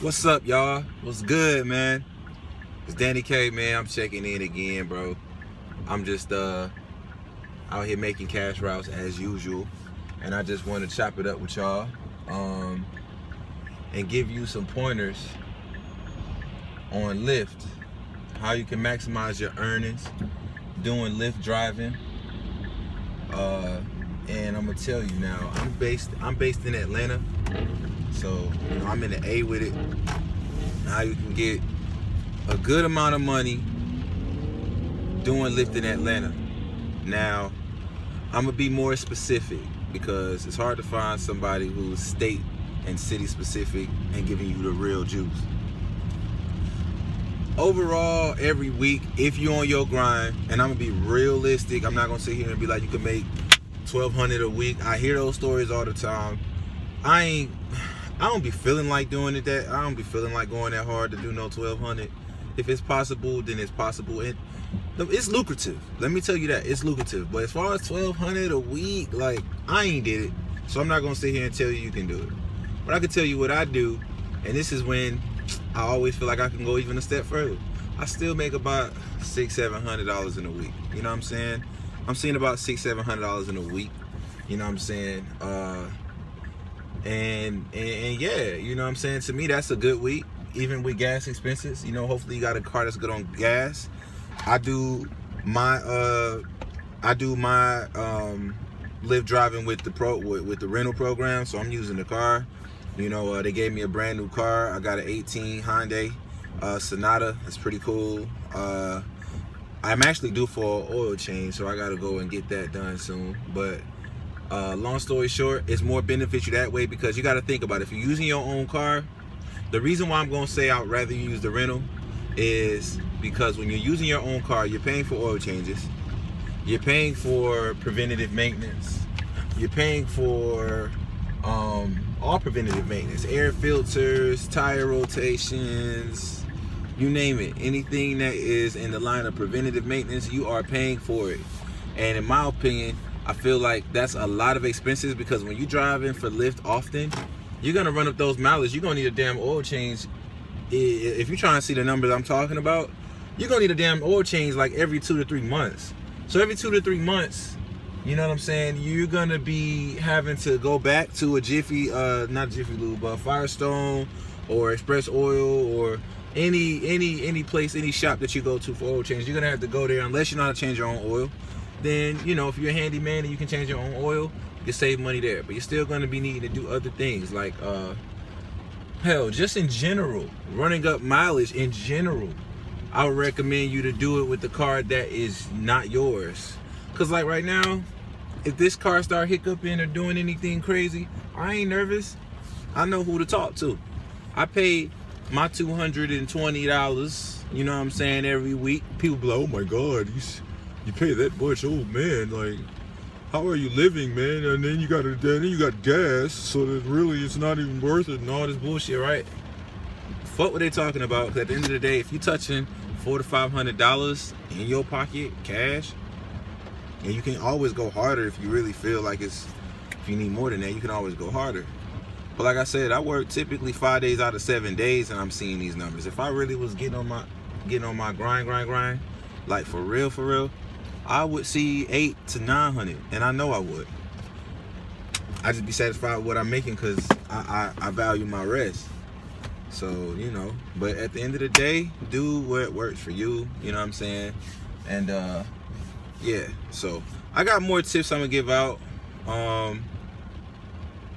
What's up, y'all? What's good, man? It's Danny K, man. I'm checking in again, bro. I'm just out here making cash routes as usual, and I just want to chop it up with y'all, and give you some pointers on Lyft, how you can maximize your earnings doing Lyft driving. And I'm gonna tell you now, I'm based in Atlanta, so I'm in the A with it. How you can get a good amount of money doing Lyft in Atlanta. Now, I'm gonna be more specific because it's hard to find somebody who's state and city specific and giving you the real juice. Overall, every week, if you're on your grind, and I'm gonna be realistic, I'm not gonna sit here and be like you can make $1,200 a week. I hear those stories all the time. I don't be feeling like doing it I don't be feeling like going that hard to do no 1,200. If it's possible, then it's possible. It's lucrative. Let me tell you that. It's lucrative. But as far as 1,200 a week, like, I ain't did it. So I'm not going to sit here and tell you can do it. But I can tell you what I do. And this is when I always feel like I can go even a step further. I still make about $600-$700 in a week. You know what I'm saying? I'm seeing about $600-$700 in a week. You know what I'm saying? And yeah, you know what I'm saying? To me, that's a good week, even with gas expenses. You know, hopefully you got a car that's good on gas. I do my Lyft driving with the rental program, so I'm using the car. You know, they gave me a brand new car. I got an 18 Hyundai Sonata. It's pretty cool. I'm actually due for an oil change, so I gotta go and get that done soon. But long story short, it's more beneficial that way because you got to think about it. If you're using your own car, the reason why I'm going to say I'd rather you use the rental is because when you're using your own car, you're paying for oil changes, you're paying for preventative maintenance, you're paying for all preventative maintenance, air filters, tire rotations, you name it. Anything that is in the line of preventative maintenance, you are paying for it. And in my opinion, I feel like that's a lot of expenses because when you're driving for Lyft often, you're gonna run up those mileage. You're gonna need a damn oil change. If you're trying to see the numbers I'm talking about, you're gonna need a damn oil change like every 2 to 3 months. So every 2 to 3 months, you know what I'm saying, you're gonna be having to go back to a not Jiffy Lube, but Firestone or Express Oil or any place, any shop that you go to for oil change. You're gonna have to go there unless you know how to change your own oil. Then, you know, if you're a handyman and you can change your own oil, you save money there. But you're still going to be needing to do other things like, hell, just in general, running up mileage in general, I would recommend you to do it with the car that is not yours. Because like right now, if this car start hiccuping or doing anything crazy, I ain't nervous. I know who to talk to. I pay my $220, you know what I'm saying, every week. People be like, oh my God, you pay that much, oh man, like, how are you living, man? And then you got gas, so that really it's not even worth it and all this bullshit, right? Fuck what they talking about, because at the end of the day, if you touching $400 to $500 in your pocket, cash, and you can always go harder if you really feel like if you need more than that, you can always go harder. But like I said, I work typically 5 days out of 7 days, and I'm seeing these numbers. If I really was getting on my grind, like for real, I would see 800 to 900, and I know I would. I just be satisfied with what I'm making because I value my rest. So, you know, but at the end of the day, do what works for you, you know what I'm saying? And yeah, so I got more tips I'm gonna give out.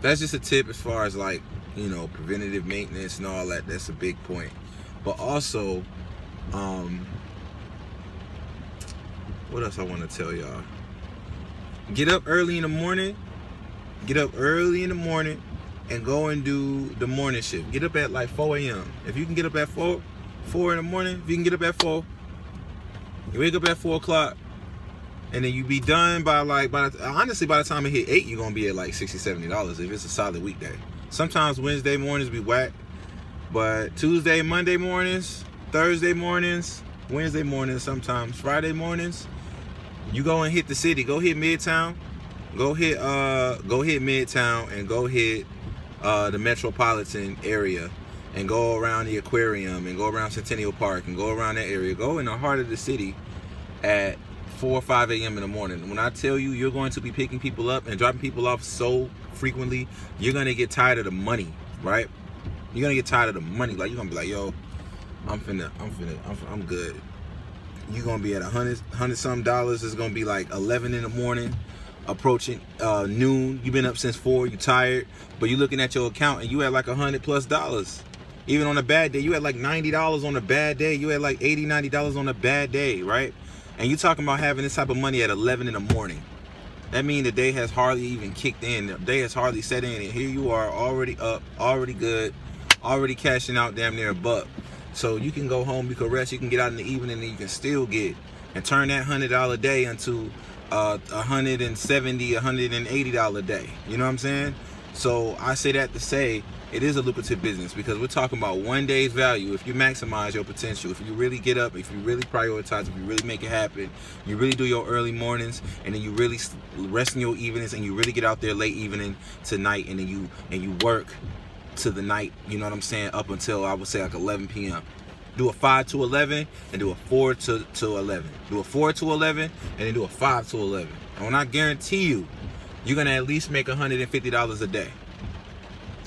That's just a tip as far as like, you know, preventative maintenance and all that. That's a big point. But also, what else I want to tell y'all? Get up early in the morning and go and do the morning shift. Get up at like 4 a.m. If you can get up at 4 in the morning, if you can get up at 4, you wake up at 4 o'clock, and then you be done by honestly, by the time it hit 8, you're going to be at like $60-$70 if it's a solid weekday. Sometimes Wednesday mornings be whack, but Tuesday, Monday mornings, Thursday mornings, Wednesday mornings, sometimes Friday mornings, you go and hit the city. Go hit Midtown. Go hit Midtown and go hit the metropolitan area and go around the aquarium and go around Centennial Park and go around that area. Go in the heart of the city at 4 or 5 a.m. in the morning. When I tell you you're going to be picking people up and dropping people off so frequently, you're going to get tired of the money, right? You're going to get tired of the money. Like, you're going to be like, yo, I'm good. You're going to be at $100 some dollars. It's going to be like 11 in the morning, approaching noon. You've been up since 4, you tired, but you're looking at your account and you had like $100+. Even on a bad day, you had like $90 on a bad day. You had like $80, $90 on a bad day, right? And you talking about having this type of money at 11 in the morning. That means the day has hardly even kicked in. The day has hardly set in, and here you are already up, already good, already cashing out damn near $1. So you can go home, you can rest, you can get out in the evening, and you can still get and turn that $100 day into $170, $180 day. You know what I'm saying? So I say that to say it is a lucrative business, because we're talking about one day's value. If you maximize your potential, if you really get up, if you really prioritize, if you really make it happen, you really do your early mornings, and then you really rest in your evenings, and you really get out there late evening to night, and then you work to the night, you know what I'm saying, up until I would say like 11 p.m. Do a 5 to 11 and do a 4 to 11. Do a 4 to 11 and then do a 5 to 11. And when I guarantee you, you're gonna at least make $150 a day.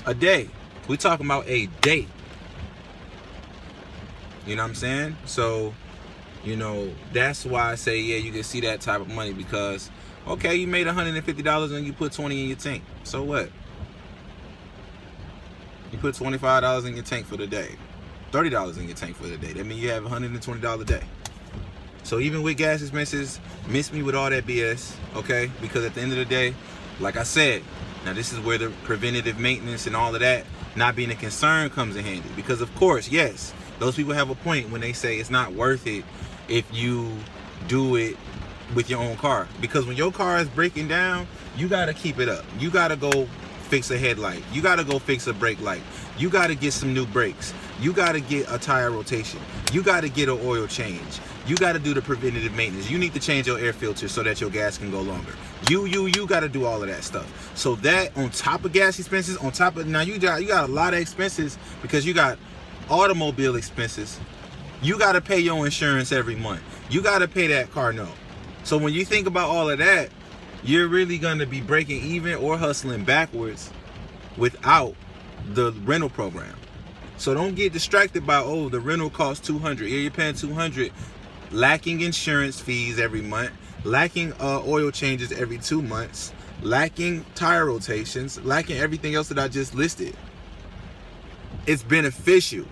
A day. We're talking about a day. You know what I'm saying? So, you know, that's why I say, yeah, you can see that type of money, because, okay, you made $150 and you put 20 in your tank. So what? You put $25 in your tank for the day. $30 in your tank for the day. That means you have $120 a day. So even with gas expenses, miss me with all that BS, okay? Because at the end of the day, like I said, now this is where the preventative maintenance and all of that not being a concern comes in handy. Because of course, yes, those people have a point when they say it's not worth it if you do it with your own car. Because when your car is breaking down, you gotta keep it up. You gotta go fix a headlight. You gotta go fix a brake light. You gotta get some new brakes. You gotta get a tire rotation. You gotta get an oil change. You gotta do the preventative maintenance. You need to change your air filter so that your gas can go longer. You gotta do all of that stuff. So that on top of gas expenses, on top of, now you got a lot of expenses, because you got automobile expenses. You gotta pay your insurance every month. You gotta pay that car note. So when you think about all of that, you're really gonna be breaking even or hustling backwards without the rental program. So don't get distracted by, oh, the rental costs $200. Yeah, you're paying $200, lacking insurance fees every month, lacking oil changes every 2 months, lacking tire rotations, lacking everything else that I just listed. It's beneficial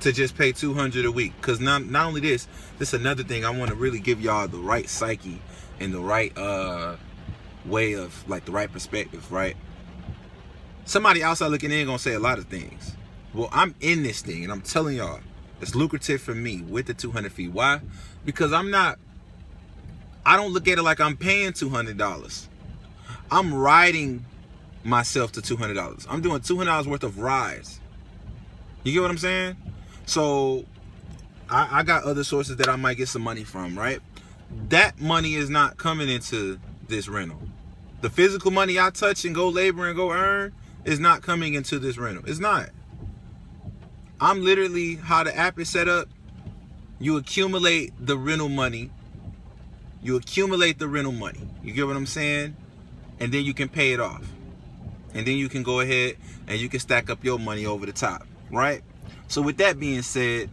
to just pay $200 a week, because not only this is another thing. I want to really give y'all the right psyche and the right way of, like, the right perspective, right? Somebody outside looking in gonna say a lot of things. Well, I'm in this thing, and I'm telling y'all, it's lucrative for me with the 200 feet. Why? Because I don't look at it like I'm paying $200. I'm riding myself to $200. I'm doing $200 worth of rides. You get what I'm saying? So I got other sources that I might get some money from, right? That money is not coming into this rental. The physical money I touch and go labor and go earn is not coming into this rental. It's not. I'm literally, how the app is set up, you accumulate the rental money. You accumulate the rental money. You get what I'm saying? And then you can pay it off. And then you can go ahead and you can stack up your money over the top, right? So with that being said,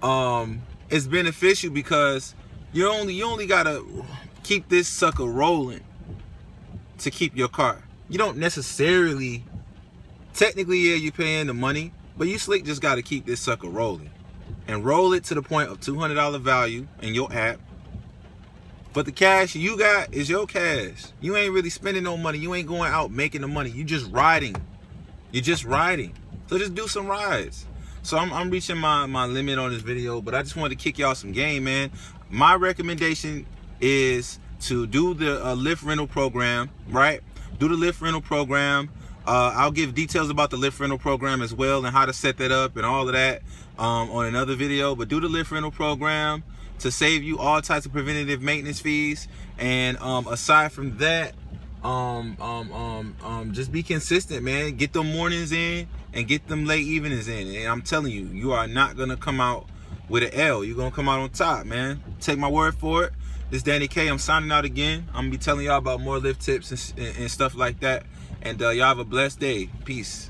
it's beneficial, because you only gotta keep this sucker rolling to keep your car. You don't necessarily, technically, yeah, you're paying the money, but you slick just gotta keep this sucker rolling and roll it to the point of $200 value in your app. But the cash you got is your cash. You ain't really spending no money. You ain't going out making the money. You just riding. You're just riding. So just do some rides. So I'm reaching my limit on this video, but I just wanted to kick y'all some game, man. My recommendation is to do the Lyft rental program, right? Do the Lyft rental program. I'll give details about the Lyft rental program as well, and how to set that up and all of that on another video. But do the Lyft rental program to save you all types of preventative maintenance fees. And aside from that, Just be consistent, man. Get them mornings in and get them late evenings in. And I'm telling you, you are not gonna come out with an L. You're gonna come out on top, man. Take my word for it. This is Danny K. I'm signing out again. I'm gonna be telling y'all about more Lyft tips and stuff like that. And y'all have a blessed day. Peace.